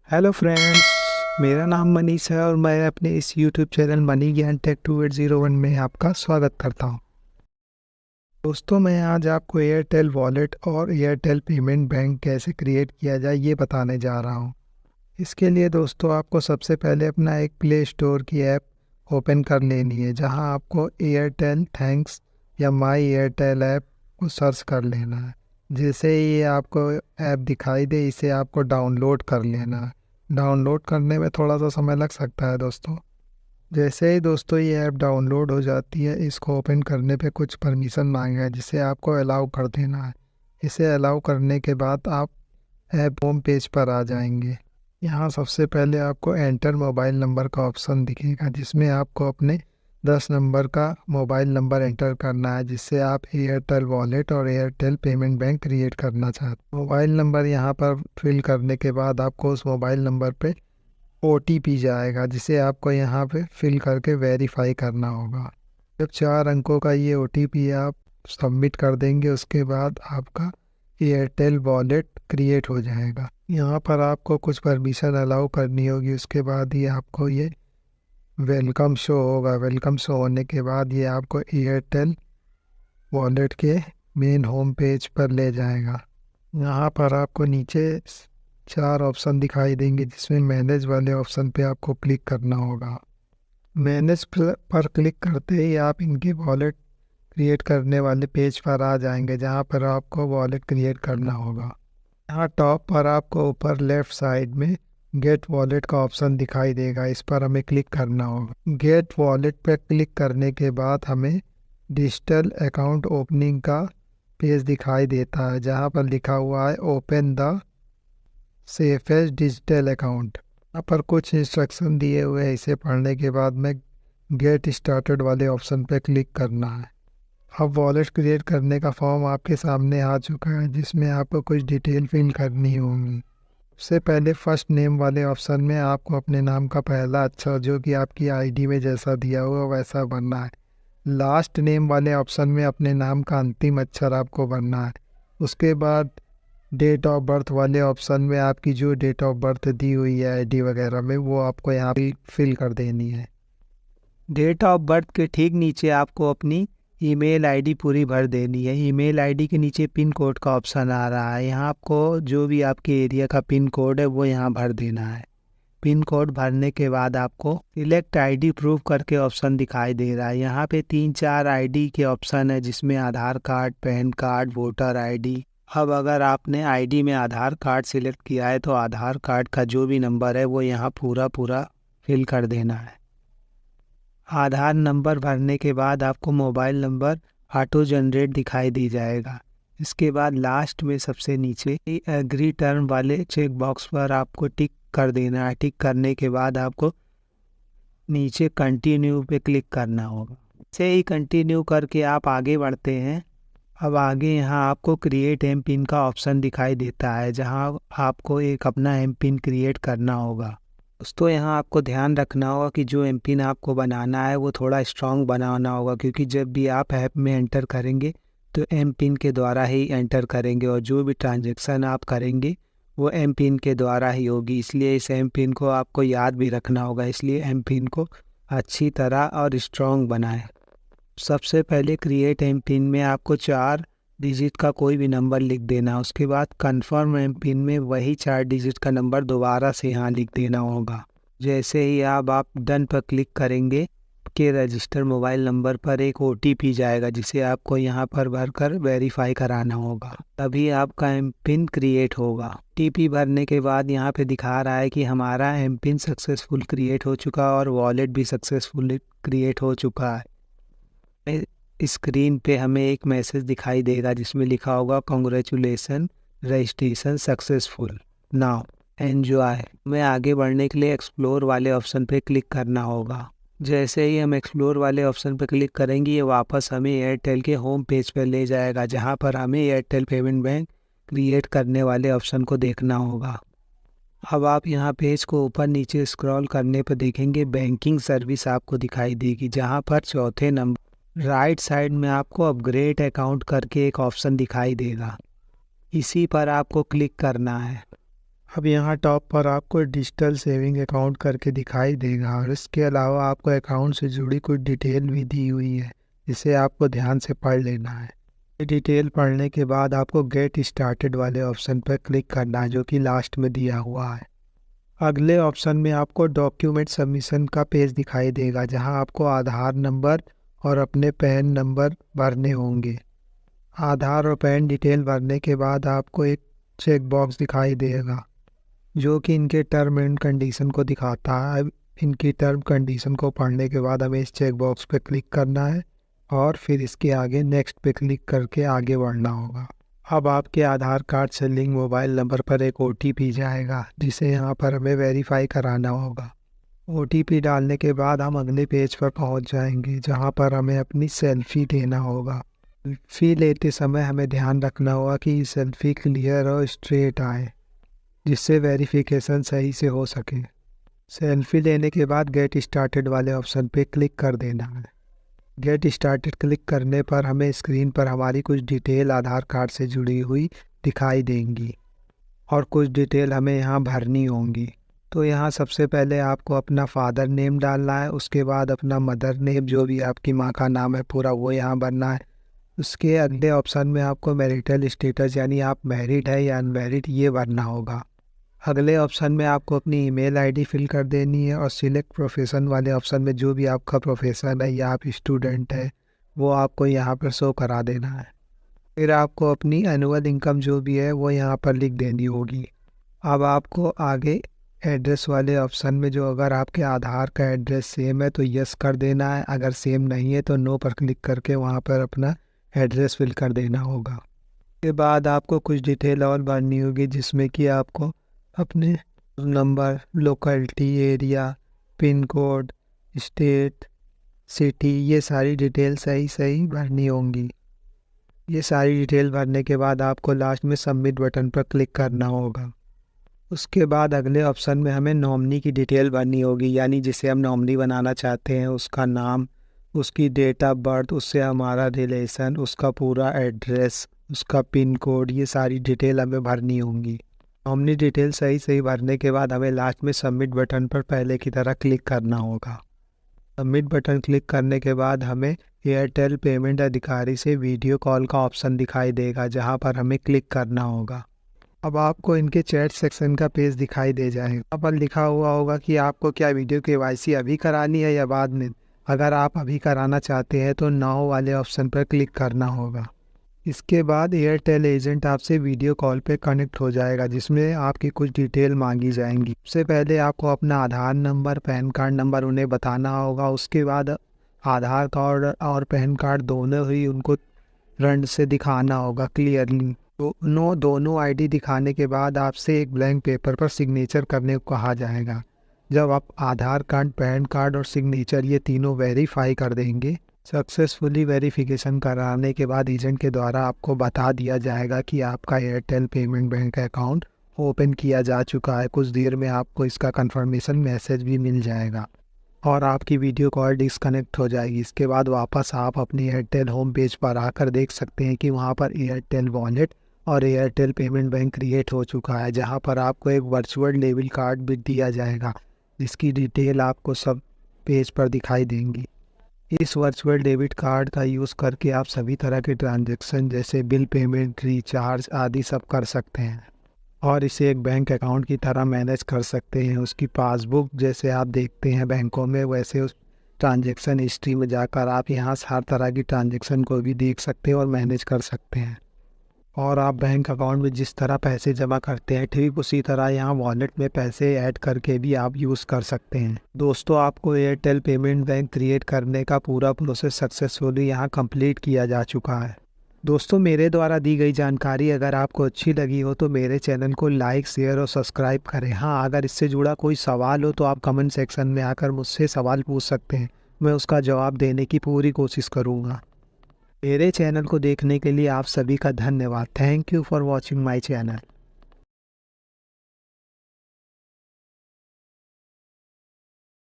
Hello friends, मेरा नाम मनीष है और मैं अपने इस यूट्यूब चैनल मनी ज्ञान टेक 2801 में आपका स्वागत करता हूं। दोस्तों, मैं आज आपको एयरटेल वॉलेट और एयरटेल पेमेंट बैंक कैसे क्रिएट किया जाए ये बताने जा रहा हूं। इसके लिए दोस्तों आपको सबसे पहले अपना एक प्ले स्टोर की ऐप ओपन कर लेनी है, जहां आपको एयरटेल थैंक्स या माई एयरटेल ऐप को सर्च कर लेना है। जैसे ही ये आपको ऐप दिखाई दे, इसे आपको डाउनलोड कर लेना है। डाउनलोड करने में थोड़ा सा समय लग सकता है दोस्तों। जैसे ही दोस्तों ये ऐप डाउनलोड हो जाती है, इसको ओपन करने पे कुछ परमिशन मांगेगा, जिसे आपको अलाउ कर देना है। इसे अलाउ करने के बाद आप ऐप होम पेज पर आ जाएंगे। यहाँ सबसे पहले आपको एंटर मोबाइल नंबर का ऑप्शन दिखेगा, जिसमें आपको अपने 10 नंबर का मोबाइल नंबर एंटर करना है, जिससे आप एयरटेल वॉलेट और एयरटेल पेमेंट बैंक क्रिएट करना चाहते हैं। मोबाइल नंबर यहाँ पर फिल करने के बाद आपको उस मोबाइल नंबर पे OTP जाएगा, जिसे आपको यहाँ पे फिल करके वेरीफाई करना होगा। जब 4 अंकों का ये OTP आप सबमिट कर देंगे, उसके बाद आपका एयरटेल वॉलेट क्रिएट हो जाएगा। यहाँ पर आपको कुछ परमिशन अलाउ करनी होगी, उसके बाद ही आपको ये वेलकम शो होगा। वेलकम शो होने के बाद ये आपको एयरटेल वॉलेट के मेन होम पेज पर ले जाएगा। यहाँ पर आपको नीचे 4 ऑप्शन दिखाई देंगे, जिसमें मैनेज वाले ऑप्शन पे आपको क्लिक करना होगा। मैनेज पर क्लिक करते ही आप इनके वॉलेट क्रिएट करने वाले पेज पर आ जाएंगे, जहाँ पर आपको वॉलेट क्रिएट करना होगा। यहाँ टॉप पर आपको ऊपर लेफ्ट साइड में गेट वॉलेट का ऑप्शन दिखाई देगा, इस पर हमें क्लिक करना होगा। गेट वॉलेट पर क्लिक करने के बाद हमें डिजिटल अकाउंट ओपनिंग का पेज दिखाई देता है, जहाँ पर लिखा हुआ है open the safest digital account. यहाँ पर कुछ इंस्ट्रक्शन दिए हुए हैं, इसे पढ़ने के बाद में गेट स्टार्टेड वाले ऑप्शन पर क्लिक करना है। अब वॉलेट क्रिएट करने का फॉर्म आपके सामने आ चुका है, जिसमें आपको कुछ डिटेल फिल करनी होंगी। सबसे पहले फर्स्ट नेम वाले ऑप्शन में आपको अपने नाम का पहला अक्षर, जो कि आपकी ID में जैसा दिया हुआ वैसा भरना है। लास्ट नेम वाले ऑप्शन में अपने नाम का अंतिम अक्षर आपको भरना है। उसके बाद डेट ऑफ बर्थ वाले ऑप्शन में आपकी जो डेट ऑफ बर्थ दी हुई है ID वगैरह में, वो आपको यहाँ पे फिल कर देनी है। डेट ऑफ बर्थ के ठीक नीचे आपको अपनी ईमेल आईडी पूरी भर देनी है। ईमेल आईडी के नीचे पिन कोड का ऑप्शन आ रहा है, यहाँ आपको जो भी आपके एरिया का पिन कोड है वो यहाँ भर देना है। पिन कोड भरने के बाद आपको सिलेक्ट आईडी प्रूफ करके ऑप्शन दिखाई दे रहा है। यहाँ पे 3-4 ID के ऑप्शन है, जिसमें Aadhaar card, PAN card, voter ID। अब अगर आपने ID में आधार कार्ड सिलेक्ट किया है तो आधार कार्ड का जो भी नंबर है वो यहाँ पूरा फिल कर देना है। आधार नंबर भरने के बाद आपको मोबाइल नंबर ऑटो जनरेट दिखाई दी जाएगा। इसके बाद लास्ट में सबसे नीचे एग्री टर्म वाले चेक बॉक्स पर आपको टिक कर देना है। टिक करने के बाद आपको नीचे कंटिन्यू पे क्लिक करना होगा। से ही कंटिन्यू करके आप आगे बढ़ते हैं। अब आगे यहाँ आपको क्रिएट एम पिन का ऑप्शन दिखाई देता है, जहाँ आपको एक अपना एम पिन क्रिएट करना होगा। दोस्तों, यहाँ आपको ध्यान रखना होगा कि जो एम पिन आपको बनाना है वो थोड़ा स्ट्रॉन्ग बनाना होगा, क्योंकि जब भी आप ऐप में एंटर करेंगे तो एम पिन के द्वारा ही एंटर करेंगे, और जो भी ट्रांजैक्शन आप करेंगे वो एम पिन के द्वारा ही होगी। इसलिए इस एम पिन को आपको याद भी रखना होगा। इसलिए एम पिन को अच्छी तरह और स्ट्रॉन्ग बनाएं। सबसे पहले क्रिएट एम पिन में आपको 4 डिजिट का कोई भी नंबर लिख देना। उसके बाद कन्फर्म एम पिन में वही 4 डिजिट का नंबर दोबारा से यहाँ लिख देना होगा। जैसे ही आप डन पर क्लिक करेंगे के रजिस्टर मोबाइल नंबर पर एक OTP जाएगा, जिसे आपको यहाँ पर भरकर वेरीफाई कराना होगा, तभी आपका एम पिन क्रिएट होगा। OTP भरने के बाद यहाँ पे दिखा रहा है कि हमारा एम पिन सक्सेसफुल क्रिएट हो चुका और वॉलेट भी सक्सेसफुल क्रिएट हो चुका है। स्क्रीन पे हमें एक मैसेज दिखाई देगा, जिसमें लिखा होगा congratulation, registration successful, now enjoy. में आगे बढ़ने के लिए एक्सप्लोर वाले ऑप्शन पे क्लिक करना होगा। जैसे ही हम एक्सप्लोर वाले ऑप्शन पर क्लिक करेंगे, ये वापस हमें एयरटेल के होम पेज पर ले जाएगा, जहाँ पर हमें एयरटेल पेमेंट बैंक क्रिएट करने वाले ऑप्शन को देखना होगा। अब आप यहाँ पेज को ऊपर नीचे स्क्रॉल करने पर देखेंगे बैंकिंग सर्विस आपको दिखाई देगी, जहाँ पर चौथे नंबर राइट साइड में आपको अपग्रेड अकाउंट करके एक ऑप्शन दिखाई देगा। इसी पर आपको क्लिक करना है। अब यहाँ टॉप पर आपको डिजिटल सेविंग अकाउंट करके दिखाई देगा और इसके अलावा आपको अकाउंट से जुड़ी कुछ डिटेल भी दी हुई है, जिसे आपको ध्यान से पढ़ लेना है। ये डिटेल पढ़ने के बाद आपको गेट स्टार्टेड वाले ऑप्शन पर क्लिक करना है, जो कि लास्ट में दिया हुआ है। अगले ऑप्शन में आपको डॉक्यूमेंट सबमिशन का पेज दिखाई देगा, जहां आपको आधार नंबर और अपने पैन नंबर भरने होंगे। आधार और पैन डिटेल भरने के बाद आपको एक चेक बॉक्स दिखाई देगा, जो कि इनके टर्म एंड कंडीशन को दिखाता है। अब इनकी टर्म कंडीशन को पढ़ने के बाद हमें इस चेक बॉक्स पे क्लिक करना है और फिर इसके आगे नेक्स्ट पे क्लिक करके आगे बढ़ना होगा। अब आपके आधार कार्ड से लिंक मोबाइल नंबर पर एक OTP जाएगा, जिसे यहाँ पर हमें वेरीफाई कराना होगा। OTP डालने के बाद हम अगले पेज पर पहुँच जाएंगे, जहाँ पर हमें अपनी सेल्फ़ी लेना होगा। सेल्फ़ी लेते समय हमें ध्यान रखना होगा कि सेल्फ़ी क्लियर और स्ट्रेट आए, जिससे वेरिफिकेशन सही से हो सके। सेल्फ़ी लेने के बाद गेट स्टार्टेड वाले ऑप्शन पे क्लिक कर देना है। गेट स्टार्टेड क्लिक करने पर हमें स्क्रीन पर हमारी कुछ डिटेल आधार कार्ड से जुड़ी हुई दिखाई देंगी और कुछ डिटेल हमें यहाँ भरनी होंगी। तो यहाँ सबसे पहले आपको अपना फादर नेम डालना है, उसके बाद अपना मदर नेम, जो भी आपकी माँ का नाम है पूरा, वो यहाँ भरना है। उसके अगले ऑप्शन में आपको मैरिटल स्टेटस यानी आप मैरिड है या अनमैरिड, ये भरना होगा। अगले ऑप्शन में आपको अपनी ईमेल आईडी फिल कर देनी है और सिलेक्ट प्रोफेशन वाले ऑप्शन में जो भी आपका प्रोफेशन है या आप स्टूडेंट है, वो आपको यहाँ पर शो करा देना है। फिर आपको अपनी एनुअल इनकम जो भी है वो यहाँ पर लिख देनी होगी। अब आपको आगे एड्रेस वाले ऑप्शन में, जो अगर आपके आधार का एड्रेस सेम है तो यस कर देना है, अगर सेम नहीं है तो नो पर क्लिक करके वहाँ पर अपना एड्रेस फिल कर देना होगा। उसके बाद आपको कुछ डिटेल और भरनी होगी, जिसमें कि आपको अपने number, locality, area, pin code, state, city, ये सारी डिटेल सही भरनी होंगी। ये सारी डिटेल भरने के बाद आपको लास्ट में सबमिट बटन पर क्लिक करना होगा। उसके बाद अगले ऑप्शन में हमें नॉमिनी की डिटेल भरनी होगी, यानी जिसे हम नॉमिनी बनाना चाहते हैं उसका नाम, उसकी डेट ऑफ बर्थ, उससे हमारा रिलेशन, उसका पूरा एड्रेस, उसका पिन कोड, ये सारी डिटेल हमें भरनी होंगी। नॉमिनी डिटेल सही भरने के बाद हमें लास्ट में सबमिट बटन पर पहले की तरह क्लिक करना होगा। सबमिट बटन क्लिक करने के बाद हमें एयरटेल पेमेंट अधिकारी से वीडियो कॉल का ऑप्शन दिखाई देगा, जहां पर हमें क्लिक करना होगा। अब आपको इनके चैट सेक्शन का पेज दिखाई दे जाएगा। यहाँ पर लिखा हुआ होगा कि आपको क्या वीडियो KYC अभी करानी है या बाद में। अगर आप अभी कराना चाहते हैं तो नाउ वाले ऑप्शन पर क्लिक करना होगा। इसके बाद एयरटेल एजेंट आपसे वीडियो कॉल पे कनेक्ट हो जाएगा, जिसमें आपकी कुछ डिटेल मांगी जाएंगी। सबसे पहले आपको अपना आधार नंबर, पैन कार्ड नंबर उन्हें बताना होगा। उसके बाद आधार कार्ड और पैन कार्ड दोनों ही उनको फ्रंट से दिखाना होगा क्लियरली। दोनों ID दिखाने के बाद आपसे एक ब्लैंक पेपर पर सिग्नेचर करने को कहा जाएगा। जब आप आधार कार्ड, पैन कार्ड और सिग्नेचर ये तीनों वेरीफाई कर देंगे, सक्सेसफुली वेरिफिकेशन कराने के बाद एजेंट के द्वारा आपको बता दिया जाएगा कि आपका Airtel payment bank account open किया जा चुका है। कुछ देर में आपको इसका कंफर्मेशन मैसेज भी मिल जाएगा और आपकी वीडियो कॉल डिस्कनेक्ट हो जाएगी। इसके बाद वापस आप अपने एयरटेल होम पेज पर आकर देख सकते हैं कि वहां पर एयरटेल वॉलेट और एयरटेल पेमेंट बैंक क्रिएट हो चुका है, जहां पर आपको एक वर्चुअल डेबिट कार्ड भी दिया जाएगा, जिसकी डिटेल आपको सब पेज पर दिखाई देंगी। इस वर्चुअल डेबिट कार्ड का यूज़ करके आप सभी तरह के ट्रांजैक्शन जैसे बिल पेमेंट, रिचार्ज आदि सब कर सकते हैं और इसे एक बैंक अकाउंट की तरह मैनेज कर सकते हैं। उसकी पासबुक जैसे आप देखते हैं बैंकों में, वैसे उस ट्रांजैक्शन हिस्ट्री में जाकर आप यहाँ हर तरह की ट्रांजैक्शन को भी देख सकते हैं और मैनेज कर सकते हैं। और आप बैंक अकाउंट में जिस तरह पैसे जमा करते हैं, ठीक उसी तरह यहाँ वॉलेट में पैसे ऐड करके भी आप यूज़ कर सकते हैं। दोस्तों, आपको एयरटेल पेमेंट बैंक क्रिएट करने का पूरा प्रोसेस सक्सेसफुली यहाँ कंप्लीट किया जा चुका है। दोस्तों, मेरे द्वारा दी गई जानकारी अगर आपको अच्छी लगी हो तो मेरे चैनल को लाइक, शेयर और सब्सक्राइब करें। हाँ, अगर इससे जुड़ा कोई सवाल हो तो आप कमेंट सेक्शन में आकर मुझसे सवाल पूछ सकते हैं, मैं उसका जवाब देने की पूरी कोशिश करूँगा। मेरे चैनल को देखने के लिए आप सभी का धन्यवाद। Thank you for watching my channel.